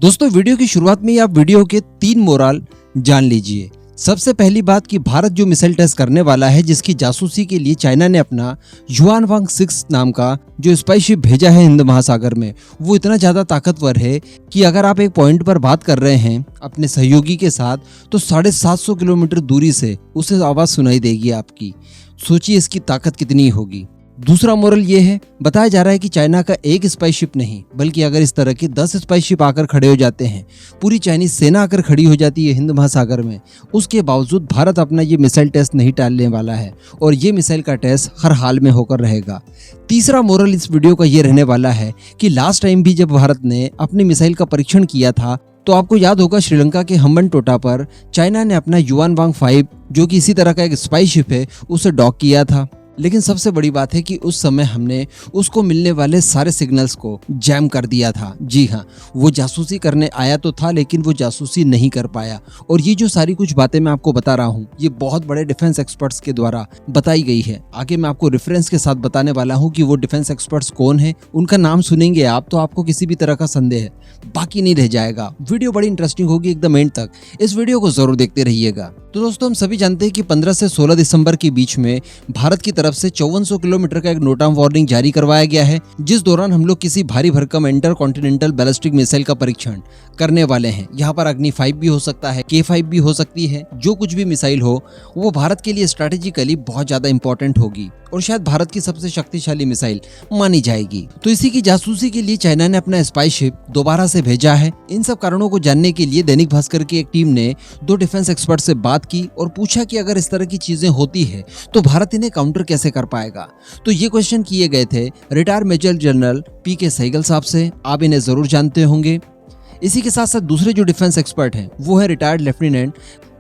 दोस्तों वीडियो की शुरुआत में ही आप वीडियो के 3 मोरल जान लीजिए। सबसे पहली बात कि भारत जो मिसाइल टेस्ट करने वाला है, जिसकी जासूसी के लिए चाइना ने अपना युआनवांग 6 नाम का जो स्पाई भेजा है हिंद महासागर में, वो इतना ज्यादा ताकतवर है कि अगर आप एक पॉइंट पर बात कर रहे हैं अपने सहयोगी के साथ तो 750 किलोमीटर दूरी से उसे आवाज सुनाई देगी आपकी। सोचिए इसकी ताकत कितनी होगी। दूसरा मोरल ये है, बताया जा रहा है कि चाइना का एक स्पाई शिप नहीं बल्कि अगर इस तरह के 10 स्पाई शिप आकर खड़े हो जाते हैं, पूरी चाइनीज सेना आकर खड़ी हो जाती है हिंद महासागर में, उसके बावजूद भारत अपना ये मिसाइल टेस्ट नहीं टालने वाला है और ये मिसाइल का टेस्ट हर हाल में होकर रहेगा। तीसरा मोरल इस वीडियो का ये रहने वाला है कि लास्ट टाइम भी जब भारत ने अपनी मिसाइल का परीक्षण किया था तो आपको याद होगा श्रीलंका के हम्बनटोटा पर चाइना ने अपना युआनवांग 5 जो कि इसी तरह का एक स्पाई शिप है उसे डॉक किया था। लेकिन सबसे बड़ी बात है कि उस समय हमने उसको मिलने वाले सारे सिग्नल्स को जैम कर दिया था। जी हाँ, वो जासूसी करने आया तो था लेकिन वो जासूसी नहीं कर पाया। और ये जो सारी कुछ बातें मैं आपको बता रहा हूँ ये बहुत बड़े डिफेंस एक्सपर्ट्स के द्वारा बताई गई है। आगे मैं आपको रेफरेंस के साथ बताने वाला हूँ कि वो डिफेंस एक्सपर्ट्स कौन है। उनका नाम सुनेंगे आप तो आपको किसी भी तरह का संदेह बाकी नहीं रह जाएगा। वीडियो बड़ी इंटरेस्टिंग होगी एकदम एंड तक, इस वीडियो को जरूर देखते रहिएगा। तो दोस्तों हम सभी जानते हैं कि 15 से 16 दिसंबर के बीच में भारत की तरफ से 5400 किलोमीटर का एक नोट ऑन वार्निंग जारी करवाया गया है, जिस दौरान हम लोग किसी भारी भरकम इंटर कॉन्टिनेंटल बैलिस्टिक मिसाइल का परीक्षण करने वाले हैं। यहाँ पर अग्नि 5 भी हो सकता है, K5 भी हो सकती है। जो कुछ भी मिसाइल हो वो भारत के लिए स्ट्रेटेजिकली बहुत ज्यादा इंपॉर्टेंट होगी और शायद भारत की सबसे शक्तिशाली मिसाइल मानी जाएगी। तो इसी की जासूसी के लिए चाइना ने अपना स्पाई शिप दोबारा से भेजा है। इन सब कारणों को जानने के लिए दैनिक भास्कर की एक टीम ने 2 डिफेंस एक्सपर्ट से बात की और पूछा कि अगर इस तरह की चीजें होती है तो भारत इन्हें काउंटर कैसे कर पाएगा। तो ये क्वेश्चन किए गए थे retired major general PK Sehgal साहब से, आप इन्हें जरूर जानते होंगे। इसी के साथ साथ दूसरे जो डिफेंस एक्सपर्ट हैं वो है रिटायर्ड लेफ्टिनेंट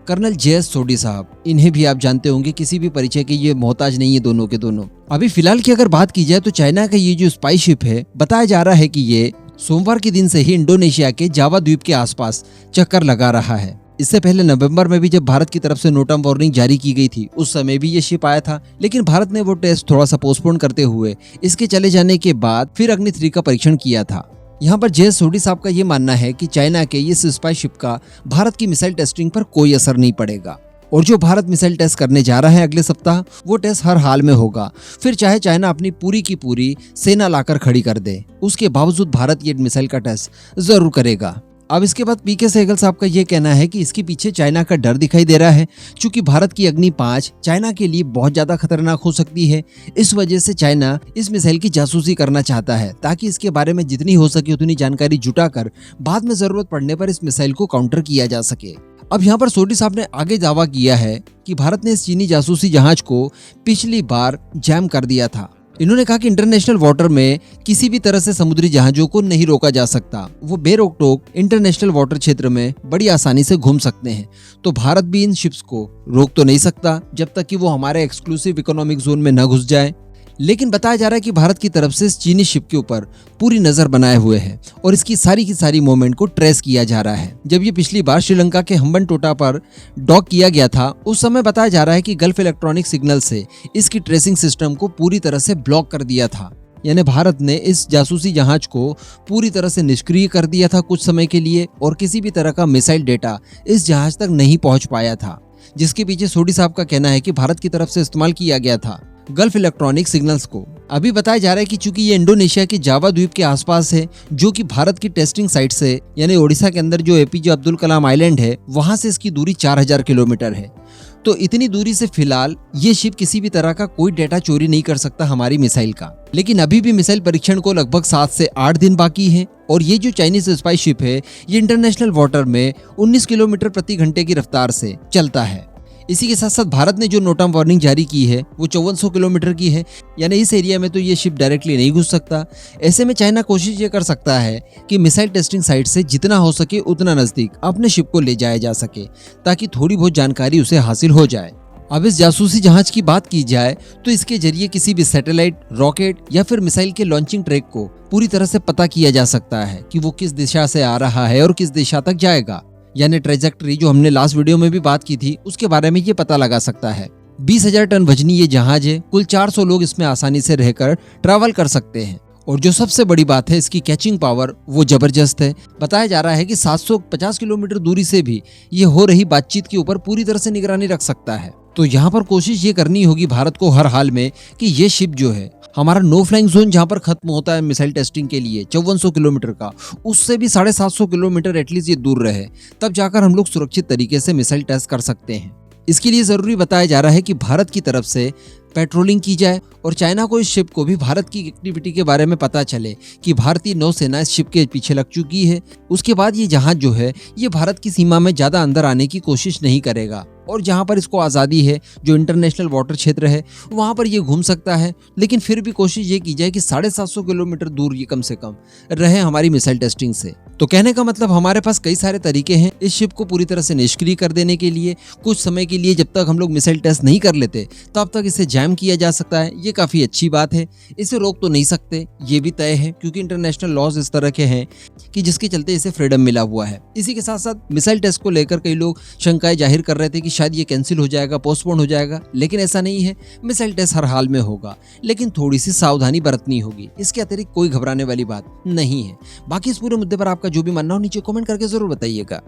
कर्नल JS सोडी साहब, इन्हें भी आप जानते होंगे, किसी भी परिचय के ये मोहताज नहीं है दोनों के दोनों। अभी फिलहाल की अगर बात की जाए तो चाइना का ये जो स्पाई शिप है, बताया जा रहा है कि ये सोमवार के दिन से ही इंडोनेशिया के जावा द्वीप के आसपास चक्कर लगा रहा है। इससे पहले नवंबर में भी जब भारत की तरफ से नोट ऑन वार्निंग जारी की गई थी उस समय भी ये शिप आया था, लेकिन भारत ने वो टेस्ट थोड़ा सा पोस्टपोन करते हुए इसके चले जाने के बाद फिर अग्नि 3 का परीक्षण किया था। यहाँ पर JS सोडी साहब का ये मानना है कि चाइना के इस स्पाई शिप का भारत की मिसाइल टेस्टिंग पर कोई असर नहीं पड़ेगा और जो भारत मिसाइल टेस्ट करने जा रहा है अगले सप्ताह वो टेस्ट हर हाल में होगा। फिर चाहे चाइना अपनी पूरी की पूरी सेना लाकर खड़ी कर दे, उसके बावजूद भारत ये मिसाइल का टेस्ट जरूर करेगा। अब इसके बाद PK सहगल साहब का ये कहना है कि इसके पीछे चाइना का डर दिखाई दे रहा है, क्योंकि भारत की अग्नि 5 चाइना के लिए बहुत ज्यादा खतरनाक हो सकती है। इस वजह से चाइना इस मिसाइल की जासूसी करना चाहता है ताकि इसके बारे में जितनी हो सके उतनी जानकारी जुटाकर बाद में जरूरत पड़ने पर इस मिसाइल को काउंटर किया जा सके। अब यहाँ पर सोडी साहब ने आगे दावा किया है कि भारत ने इस चीनी जासूसी जहाज को पिछली बार जैम कर दिया था। इन्होंने कहा कि इंटरनेशनल वाटर में किसी भी तरह से समुद्री जहाजों को नहीं रोका जा सकता, वो बेरोक टोक इंटरनेशनल वाटर क्षेत्र में बड़ी आसानी से घूम सकते हैं। तो भारत भी इन शिप्स को रोक तो नहीं सकता जब तक कि वो हमारे एक्सक्लूसिव इकोनॉमिक जोन में न घुस जाए। लेकिन बताया जा रहा है कि भारत की तरफ से इस चीनी शिप के ऊपर पूरी नजर बनाए हुए है और इसकी सारी की सारी मूवमेंट को ट्रेस किया जा रहा है। जब ये पिछली बार श्रीलंका के हम्बनटोटा पर डॉक किया गया था उस समय बताया जा रहा है कि गल्फ इलेक्ट्रॉनिक सिग्नल से इसकी ट्रेसिंग सिस्टम को पूरी तरह से ब्लॉक कर दिया था। यानी भारत ने इस जासूसी जहाज को पूरी तरह से निष्क्रिय कर दिया था कुछ समय के लिए और किसी भी तरह का मिसाइल डेटा इस जहाज तक नहीं पहुंच पाया था, जिसके पीछे सोडी साहब का कहना है कि भारत की तरफ से इस्तेमाल किया गया था गल्फ इलेक्ट्रॉनिक सिग्नल्स को। अभी बताया जा रहा है कि चूंकि ये इंडोनेशिया के जावा द्वीप के आसपास है, जो कि भारत की टेस्टिंग साइट से यानी ओडिशा के अंदर जो APJ अब्दुल कलाम आइलैंड है वहां से इसकी दूरी 4000 किलोमीटर है। तो इतनी दूरी से फिलहाल ये शिप किसी भी तरह का कोई डेटा चोरी नहीं कर सकता हमारी मिसाइल का। लेकिन अभी भी मिसाइल परीक्षण को लगभग 7 से 8 दिन बाकी है और ये जो चाइनीज स्पाई शिप है ये इंटरनेशनल वाटर में 19 किलोमीटर प्रति घंटे की रफ्तार से चलता है। इसी के साथ साथ भारत ने जो नोट ऑन वार्निंग जारी की है वो 5400 किलोमीटर की है, यानी इस एरिया में तो ये शिप डायरेक्टली नहीं घुस सकता। ऐसे में चाइना कोशिश ये कर सकता है कि मिसाइल टेस्टिंग साइट से जितना हो सके उतना नजदीक अपने शिप को ले जाया जा सके ताकि थोड़ी बहुत जानकारी उसे हासिल हो जाए। अब इस जासूसी जहाज की बात की जाए तो इसके जरिए किसी भी सैटेलाइट, रॉकेट या फिर मिसाइल के लॉन्चिंग ट्रैक को पूरी तरह से पता किया जा सकता है कि वो किस दिशा से आ रहा है और किस दिशा तक जाएगा। यानी ट्रेजेक्टरी जो हमने लास्ट वीडियो में भी बात की थी उसके बारे में ये पता लगा सकता है। 20,000 टन वजनी ये जहाज है। कुल 400 लोग इसमें आसानी से रहकर ट्रैवल कर सकते हैं और जो सबसे बड़ी बात है, इसकी कैचिंग पावर वो जबरदस्त है। बताया जा रहा है कि 750 किलोमीटर दूरी से भी ये हो रही बातचीत के ऊपर पूरी तरह से निगरानी रख सकता है। तो यहाँ पर कोशिश ये करनी होगी भारत को हर हाल में कि ये शिप जो है, हमारा नो फ्लाइंग जोन जहाँ पर खत्म होता है मिसाइल टेस्टिंग के लिए 5400 किलोमीटर का, उससे भी 750 किलोमीटर एटलीस्ट ये दूर रहे, तब जाकर हम लोग सुरक्षित तरीके से मिसाइल टेस्ट कर सकते हैं। इसके लिए जरूरी बताया जा रहा है कि भारत की तरफ से पेट्रोलिंग की जाए और चाइना को इस शिप को भी भारत की एक्टिविटी के बारे में पता चले कि भारतीय नौसेना इस शिप के पीछे लग चुकी है। उसके बाद ये जहाज जो है ये भारत की सीमा में ज्यादा अंदर आने की कोशिश नहीं करेगा और जहां पर इसको आज़ादी है, जो इंटरनेशनल वाटर क्षेत्र है, वहां पर ये घूम सकता है। लेकिन फिर भी कोशिश ये की जाए कि 750 किलोमीटर दूर ये कम से कम रहे हमारी मिसाइल टेस्टिंग से। तो कहने का मतलब हमारे पास कई सारे तरीके हैं इस शिप को पूरी तरह से निष्क्रिय कर देने के लिए। कुछ समय के लिए जब तक हम लोग मिसाइल टेस्ट नहीं कर लेते तब तक इसे जैम किया जा सकता है। ये काफी अच्छी बात है, इसे रोक तो नहीं सकते, ये भी तय है, क्योंकि इंटरनेशनल लॉज इस तरह के हैं कि जिसके चलते इसे फ्रीडम मिला हुआ है। इसी के साथ साथ मिसाइल टेस्ट को लेकर कई लोग शंकाएं जाहिर कर रहे थे कि शायद ये कैंसिल हो जाएगा, पोस्टपोन हो जाएगा, लेकिन ऐसा नहीं है। मिसाइल टेस्ट हर हाल में होगा, लेकिन थोड़ी सी सावधानी बरतनी होगी। इसके अतिरिक्त कोई घबराने वाली बात नहीं है। बाकी इस पूरे मुद्दे पर आपका जो भी मानना हो नीचे कमेंट करके जरूर बताइएगा।